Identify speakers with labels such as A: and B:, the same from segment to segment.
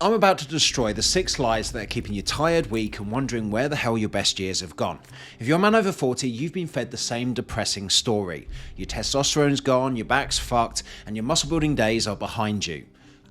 A: I'm about to destroy the 6 lies that are keeping you tired, weak, and wondering where the hell your best years have gone. If you're a man over 40, you've been fed the same depressing story. Your testosterone's gone, your back's fucked, and your muscle building days are behind you.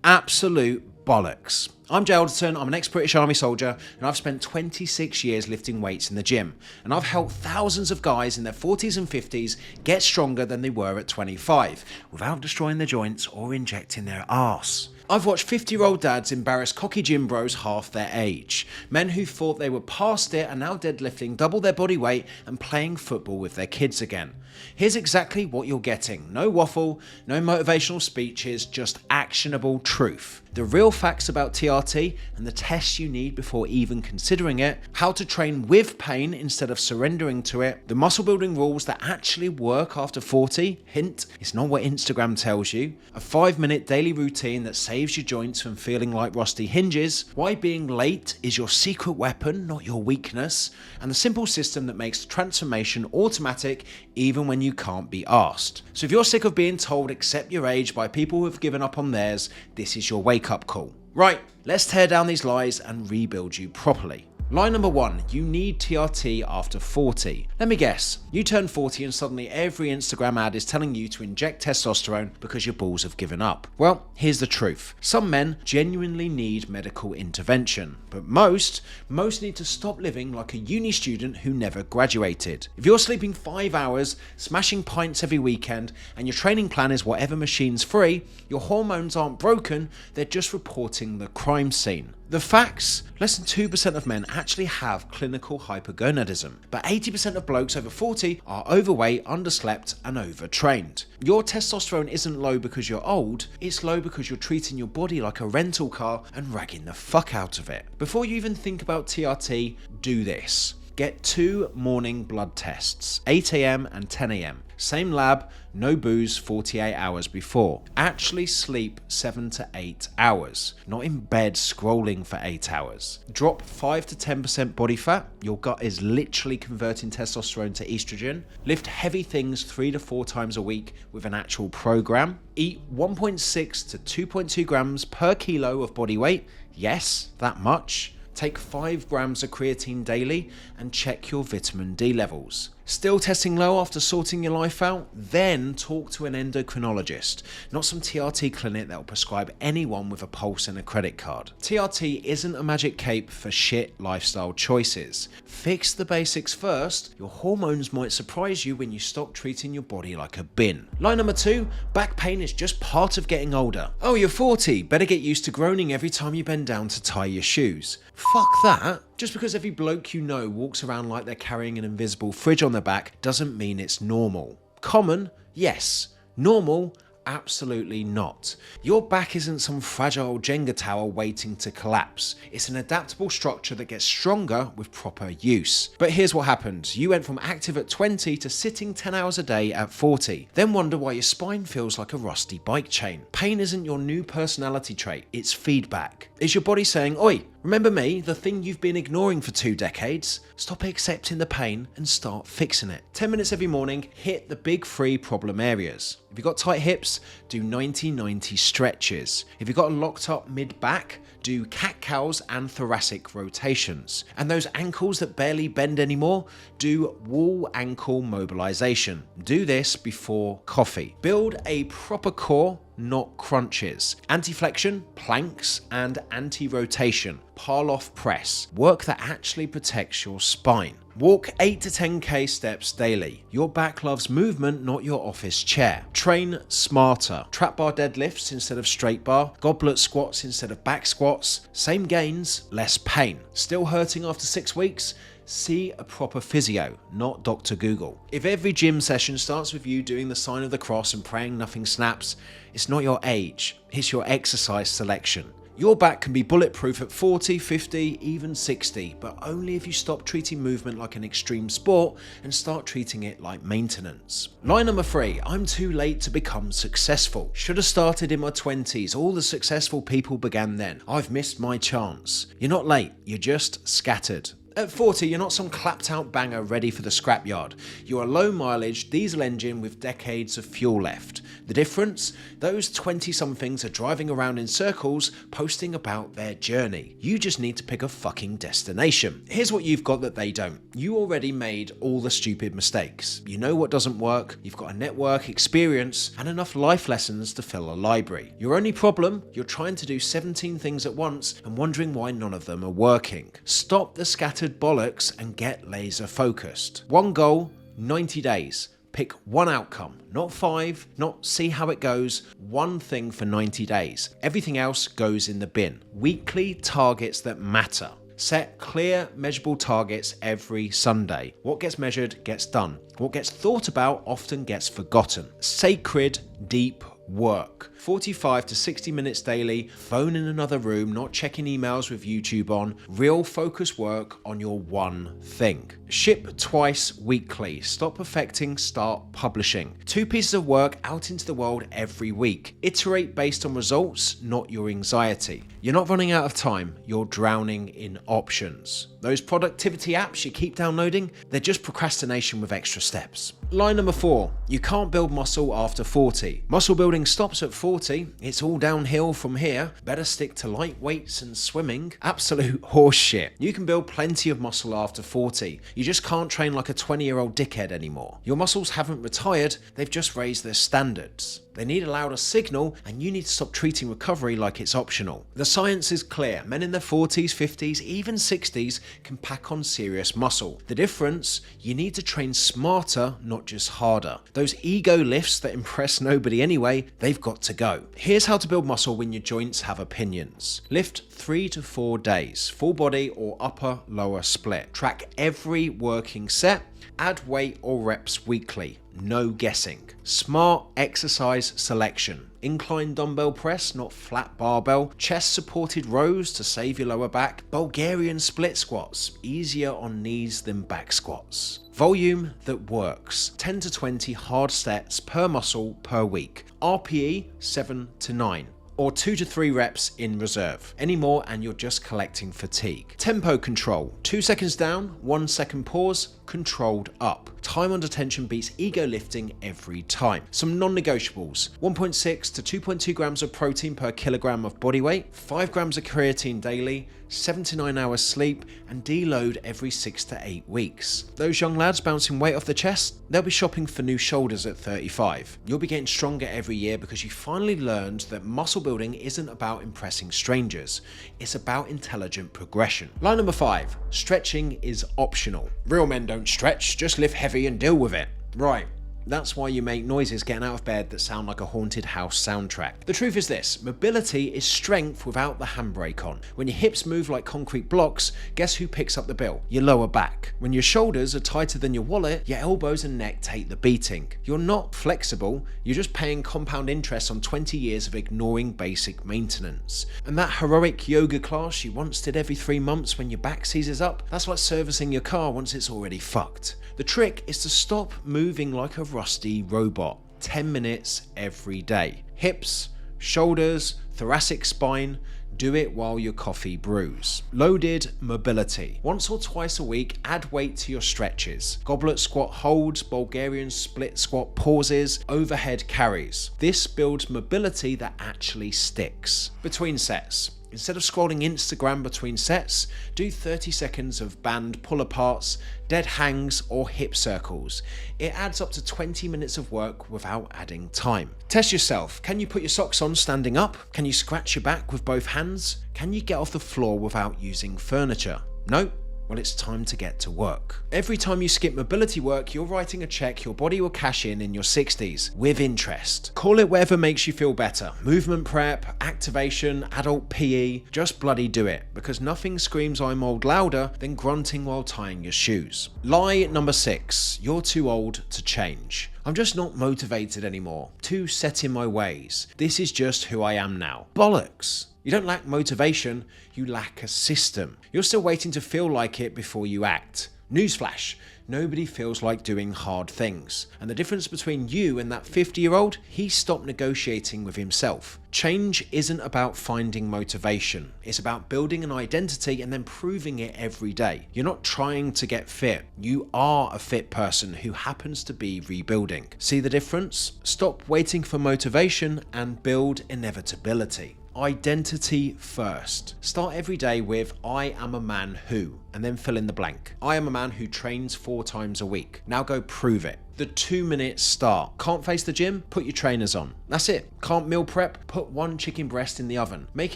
A: Absolute bollocks. I'm Alderton, I'm an ex-British Army soldier, and I've spent 26 years lifting weights in the gym, and I've helped thousands of guys in their 40s and 50s get stronger than they were at 25, without destroying their joints or injecting their arse. I've watched 50-year-old dads embarrass cocky gym bros half their age. Men who thought they were past it are now deadlifting double their body weight and playing football with their kids again. Here's exactly what you're getting. No waffle, no motivational speeches, just actionable truth. The real facts about TRT and the tests you need before even considering it, how to train with pain instead of surrendering to it, the muscle building rules that actually work after 40, hint, it's not what Instagram tells you, a 5-minute daily routine that saves your joints from feeling like rusty hinges, why being late is your secret weapon, not your weakness, and the simple system that makes transformation automatic even when you can't be asked. So if you're sick of being told accept your age by people who have given up on theirs, this is your wake-up call. Right, let's tear down these lies and rebuild you properly. Lie number 1, you need TRT after 40. Let me guess, you turn 40 and suddenly every Instagram ad is telling you to inject testosterone because your balls have given up. Well, here's the truth. Some men genuinely need medical intervention, but most need to stop living like a uni student who never graduated. If you're sleeping 5 hours, smashing pints every weekend, and your training plan is whatever machine's free, your hormones aren't broken, they're just reporting the crime scene. The facts? Less than 2% of men actually have clinical hypergonadism, but 80% of blokes over 40 are overweight, underslept, and overtrained. Your testosterone isn't low because you're old, it's low because you're treating your body like a rental car and ragging the fuck out of it. Before you even think about TRT, do this. Get 2 morning blood tests, 8 AM and 10 AM. Same lab, no booze 48 hours before. Actually sleep 7 to 8 hours, not in bed scrolling for 8 hours. Drop 5 to 10% body fat, your gut is literally converting testosterone to estrogen. Lift heavy things 3 to 4 times a week with an actual program. Eat 1.6 to 2.2 grams per kilo of body weight, yes, that much. Take 5 grams of creatine daily and check your vitamin D levels. Still testing low after sorting your life out? Then talk to an endocrinologist, not some TRT clinic that will prescribe anyone with a pulse and a credit card. TRT isn't a magic cape for shit lifestyle choices. Fix the basics first. Your hormones might surprise you when you stop treating your body like a bin. Lie number 2, back pain is just part of getting older. Oh, you're 40, better get used to groaning every time you bend down to tie your shoes. Fuck that. Just because every bloke you know walks around like they're carrying an invisible fridge on their back doesn't mean it's normal. Common? Yes. Normal? Absolutely not. Your back isn't some fragile Jenga tower waiting to collapse. It's an adaptable structure that gets stronger with proper use. But here's what happened. You went from active at 20 to sitting 10 hours a day at 40. Then wonder why your spine feels like a rusty bike chain. Pain isn't your new personality trait, it's feedback. Is your body saying, oi, remember me, the thing you've been ignoring for 2 decades? Stop accepting the pain and start fixing it. 10 minutes every morning, hit the big 3 problem areas. If you've got tight hips, do 90-90 stretches. If you've got a locked up mid-back, do cat-cows and thoracic rotations. And those ankles that barely bend anymore, do wall ankle mobilization. Do this before coffee. Build a proper core, not crunches. Anti-flexion, planks, and anti-rotation. Parloff press. Work that actually protects your spine. Walk 8 to 10k steps daily. Your back loves movement, not your office chair. Train smarter. Trap bar deadlifts instead of straight bar. Goblet squats instead of back squats. Same gains, less pain. Still hurting after 6 weeks? See a proper physio, not Dr. Google. If every gym session starts with you doing the sign of the cross and praying nothing snaps, it's not your age, it's your exercise selection. Your back can be bulletproof at 40, 50, even 60, but only if you stop treating movement like an extreme sport and start treating it like maintenance. Lie number 3, I'm too late to become successful. Should have started in my 20s, all the successful people began then. I've missed my chance. You're not late, you're just scattered. At 40, you're not some clapped out banger ready for the scrapyard. You're a low mileage diesel engine with decades of fuel left. The difference? Those 20-somethings are driving around in circles, posting about their journey. You just need to pick a fucking destination. Here's what you've got that they don't. You already made all the stupid mistakes. You know what doesn't work, you've got a network, experience, and enough life lessons to fill a library. Your only problem? You're trying to do 17 things at once and wondering why none of them are working. Stop the scattered bollocks and get laser focused. One goal, 90 days. Pick one outcome, not 5, not see how it goes, one thing for 90 days. Everything else goes in the bin. Weekly targets that matter. Set clear, measurable targets every Sunday. What gets measured gets done. What gets thought about often gets forgotten. Sacred, deep work. 45 to 60 minutes daily, phone in another room, not checking emails with YouTube on, real focus work on your one thing. Ship twice weekly, stop perfecting, start publishing. 2 pieces of work out into the world every week. Iterate based on results, not your anxiety. You're not running out of time, you're drowning in options. Those productivity apps you keep downloading, they're just procrastination with extra steps. Line number 4, you can't build muscle after 40. Muscle building stops at 40, it's all downhill from here. Better stick to light weights and swimming. Absolute horseshit. You can build plenty of muscle after 40. You just can't train like a 20-year-old dickhead anymore. Your muscles haven't retired, they've just raised their standards. They need a louder signal, and you need to stop treating recovery like it's optional. The science is clear. Men in their 40s, 50s, even 60s can pack on serious muscle. The difference? You need to train smarter, not just harder. Those ego lifts that impress nobody anyway, they've got to go. Here's how to build muscle when your joints have opinions. Lift 3 to 4 days, full body or upper-lower split. Track every working set. Add weight or reps weekly. No guessing. Smart exercise selection. Incline dumbbell press, not flat barbell. Chest supported rows to save your lower back. Bulgarian split squats. Easier on knees than back squats. Volume that works. 10 to 20 hard sets per muscle per week. RPE 7 to 9. Or 2 to 3 reps in reserve. Any more and you're just collecting fatigue. Tempo control. 2 seconds down, 1 second pause, controlled up. Time under tension beats ego lifting every time. Some non-negotiables. 1.6 to 2.2 grams of protein per kilogram of body weight, 5 grams of creatine daily, 7 to 9 hours sleep, and deload every 6 to 8 weeks. Those young lads bouncing weight off the chest, they'll be shopping for new shoulders at 35. You'll be getting stronger every year because you finally learned that muscle building isn't about impressing strangers. It's about intelligent progression. Line number 5, stretching is optional. Real men don't stretch, just lift heavy and deal with it. Right. That's why you make noises getting out of bed that sound like a haunted house soundtrack. The truth is this, mobility is strength without the handbrake on. When your hips move like concrete blocks, guess who picks up the bill? Your lower back. When your shoulders are tighter than your wallet, your elbows and neck take the beating. You're not flexible, you're just paying compound interest on 20 years of ignoring basic maintenance. And that heroic yoga class you once did every 3 months when your back seizes up, that's like servicing your car once it's already fucked. The trick is to stop moving like a rusty robot. 10 minutes every day. Hips, shoulders, thoracic spine. Do it while your coffee brews. Loaded mobility. Once or twice a week, add weight to your stretches. Goblet squat holds, Bulgarian split squat pauses, overhead carries. This builds mobility that actually sticks. Between sets. Instead of scrolling Instagram between sets, do 30 seconds of band pull-aparts, dead hangs, or hip circles. It adds up to 20 minutes of work without adding time. Test yourself. Can you put your socks on standing up? Can you scratch your back with both hands? Can you get off the floor without using furniture? No? Well, it's time to get to work. Every time you skip mobility work, you're writing a check your body will cash in your 60s with interest. Call it whatever makes you feel better. Movement prep, activation, adult PE, just bloody do it, because nothing screams I'm old louder than grunting while tying your shoes. Lie number 6, you're too old to change. I'm just not motivated anymore, too set in my ways. This is just who I am now. Bollocks. You don't lack motivation, you lack a system. You're still waiting to feel like it before you act. Newsflash, Nobody feels like doing hard things. And the difference between you and that 50-year-old, he stopped negotiating with himself. Change isn't about finding motivation. It's about building an identity and then proving it every day. You're not trying to get fit. You are a fit person who happens to be rebuilding. See the difference? Stop waiting for motivation and build inevitability. Identity first. Start every day with I am a man who, and then fill in the blank. I am a man who trains 4 times a week. Now go prove it. The 2-minute start. Can't face the gym? Put your trainers on. That's it. Can't meal prep? Put 1 chicken breast in the oven. Make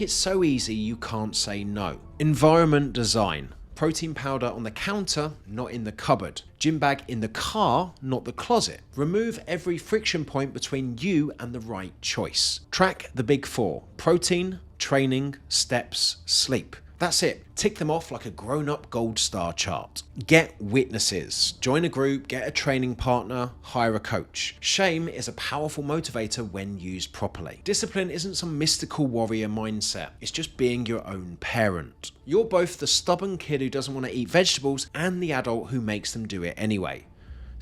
A: it so easy you can't say no. Environment design. Protein powder on the counter, not in the cupboard. Gym bag in the car, not the closet. Remove every friction point between you and the right choice. Track the big 4. Protein, training, steps, sleep. That's it. Tick them off like a grown-up gold star chart. Get witnesses. Join a group, get a training partner, hire a coach. Shame is a powerful motivator when used properly. Discipline isn't some mystical warrior mindset. It's just being your own parent. You're both the stubborn kid who doesn't want to eat vegetables and the adult who makes them do it anyway.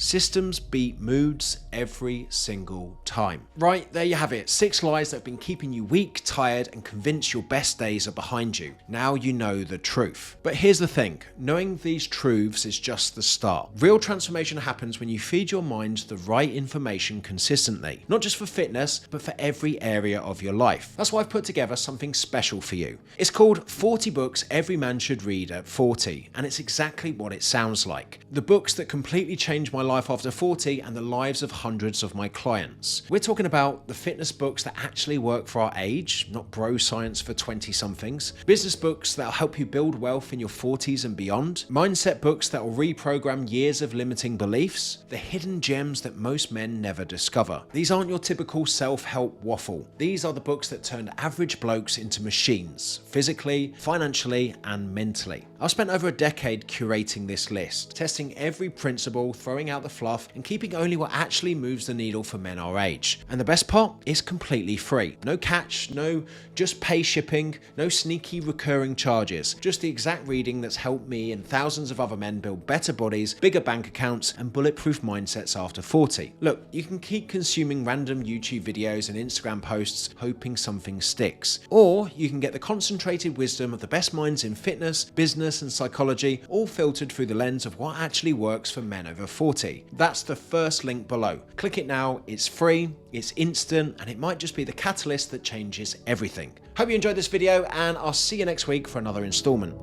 A: Systems beat moods every single time. Right, there you have it. 6 lies that have been keeping you weak, tired, and convinced your best days are behind you. Now you know the truth. But here's the thing, knowing these truths is just the start. Real transformation happens when you feed your mind the right information consistently. Not just for fitness, but for every area of your life. That's why I've put together something special for you. It's called 40 Books Every Man Should Read at 40, and it's exactly what it sounds like. The books that completely changed my life after 40 and the lives of hundreds of my clients. We're talking about the fitness books that actually work for our age, not bro science for 20-somethings. Business books that'll help you build wealth in your 40s and beyond. Mindset books that will reprogram years of limiting beliefs. The hidden gems that most men never discover. These aren't your typical self-help waffle. These are the books that turned average blokes into machines, physically, financially, and mentally. I've spent over a decade curating this list, testing every principle, throwing out the fluff, and keeping only what actually moves the needle for men our age. And the best part? It's completely free. No catch, no just pay shipping, no sneaky recurring charges. Just the exact reading that's helped me and thousands of other men build better bodies, bigger bank accounts, and bulletproof mindsets after 40. Look, you can keep consuming random YouTube videos and Instagram posts hoping something sticks. Or you can get the concentrated wisdom of the best minds in fitness, business, and psychology, all filtered through the lens of what actually works for men over 40. That's the first link below. Click it now, it's free, it's instant, and it might just be the catalyst that changes everything. Hope you enjoyed this video, and I'll see you next week for another installment.